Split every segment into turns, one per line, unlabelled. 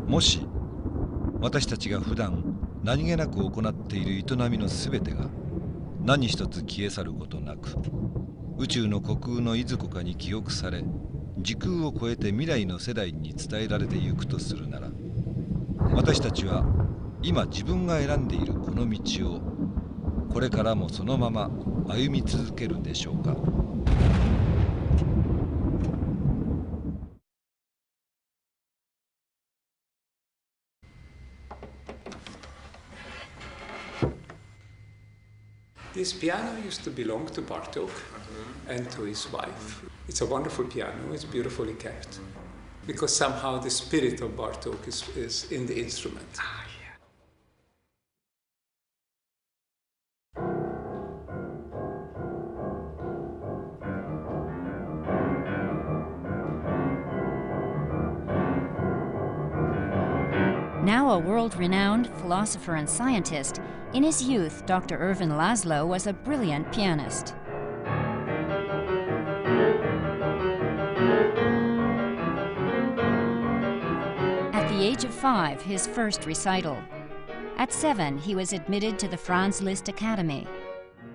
もし私たちが普段何気なく行っている営みのすべてが何一つ消え去ることなく宇宙の虚空のいずこかに記憶され時空を超えて未来の世代に伝えられてゆくとするなら、私たちは今自分が選んでいるこの道をこれからもそのまま歩み続けるでしょうか。
This piano used to belong to Bartók and to his wife. It's a wonderful piano, it's beautifully kept, because somehow the spirit of Bartók is in the instrument.
Now a world-renowned philosopher and scientist, in his youth, Dr. Ervin Laszlo was a brilliant pianist. At the age of 5, his first recital. At 7, he was admitted to the Franz Liszt Academy.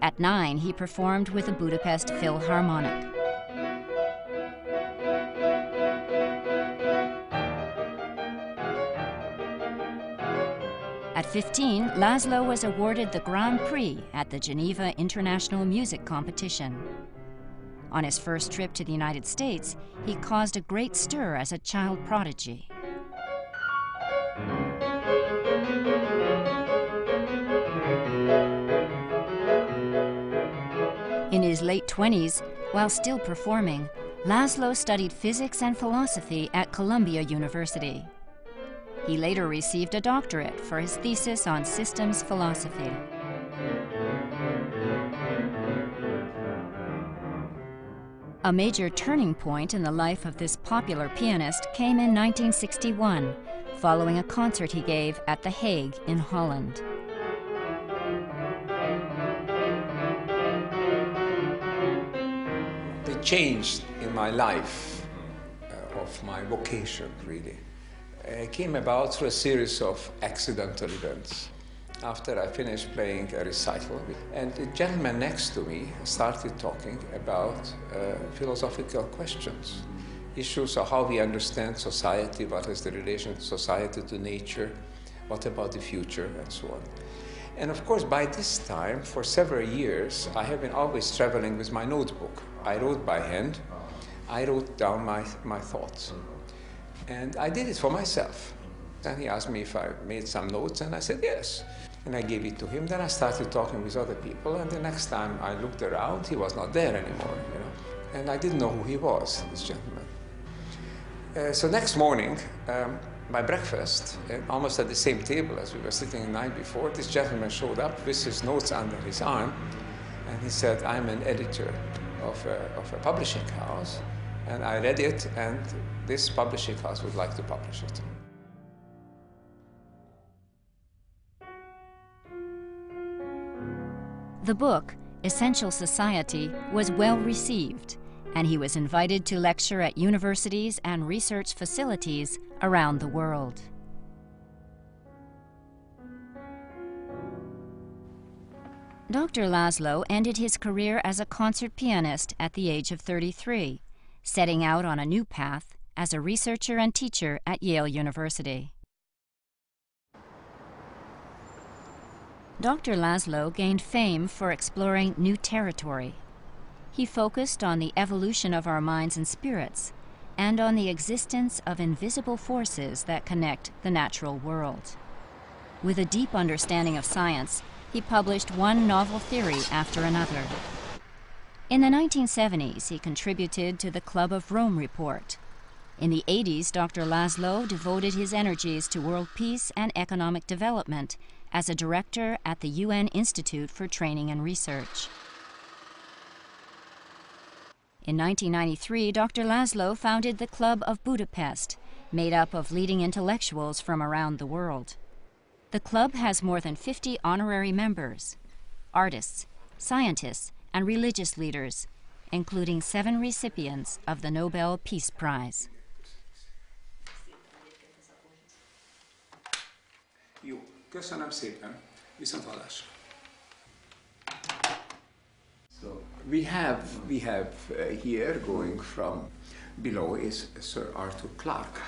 At 9, he performed with the Budapest Philharmonic. At 15, Laszlo was awarded the Grand Prix at the Geneva International Music Competition. On his first trip to the United States, he caused a great stir as a child prodigy. In his late 20s, while still performing, Laszlo studied physics and philosophy at Columbia University. He later received a doctorate for his thesis on systems philosophy. A major turning point in the life of this popular pianist came in 1961, following a concert he gave at The Hague in Holland.
The change in my life, of my vocation really, came about through a series of accidental events. After I finished playing a recital, and the gentleman next to me started talking about philosophical questions, issues of how we understand society, what is the relation of society to nature, what about the future, and so on. And of course, by this time, for several years, I have been always traveling with my notebook. I wrote by hand. I wrote down my thoughts. And I did it for myself. Then he asked me if I made some notes, and I said yes. And I gave it to him. Then I started talking with other people, and the next time I looked around, he was not there anymore, you know. And I didn't know who he was, this gentleman. So next morning, my breakfast, almost at the same table as we were sitting the night before, this gentleman showed up with his notes under his arm, and he said, I'm an editor of a publishing house, and I read it, and this publishing house would like to publish it.
The book, Essential Society, was well received, and he was invited to lecture at universities and research facilities around the world. Dr. Laszlo ended his career as a concert pianist at the age of 33, setting out on a new path as a researcher and teacher at Yale University. Dr. Laszlo gained fame for exploring new territory. He focused on the evolution of our minds and spirits, and on the existence of invisible forces that connect the natural world. With a deep understanding of science, he published one novel theory after another. In the 1970s, he contributed to the Club of Rome report. In the 80s, Dr. Laszlo devoted his energies to world peace and economic development as a director at the UN Institute for Training and Research. In 1993, Dr. Laszlo founded the Club of Budapest, made up of leading intellectuals from around the world. The club has more than 50 honorary members, artists, scientists, and religious leaders, including 7 recipients of the Nobel Peace Prize.
Köszönöm szépen. Viszont hallásra. So we have here, going from below, is Sir Arthur Clarke,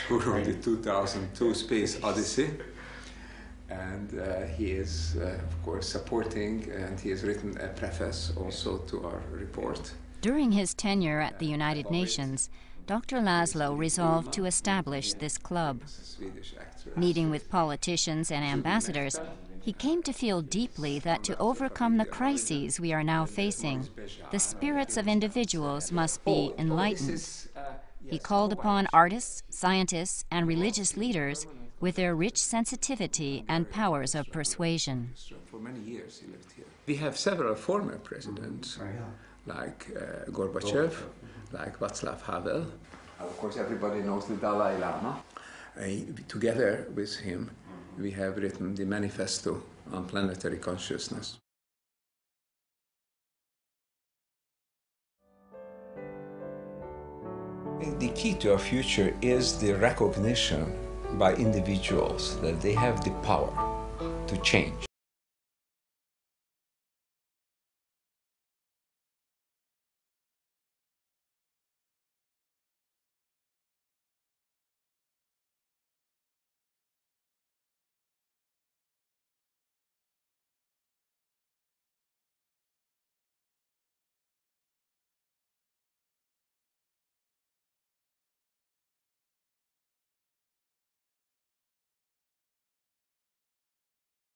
who wrote the 2002 Space Odyssey. And he is, of course, supporting, and he has written a preface also to our report.
During his tenure at the United Nations, Dr. Laszlo resolved to establish this club. Meeting with politicians and ambassadors, he came to feel deeply that to overcome the crises we are now facing, the spirits of individuals must be enlightened. He called upon artists, scientists, and religious leaders with their rich sensitivity and powers of persuasion.
For many years he lived here. We have several former presidents, like Gorbachev, like Václav Havel. Of course, everybody knows the Dalai Lama. Together with him, we have written the Manifesto on Planetary Consciousness. The key to our future is the recognition by individuals that they have the power to change.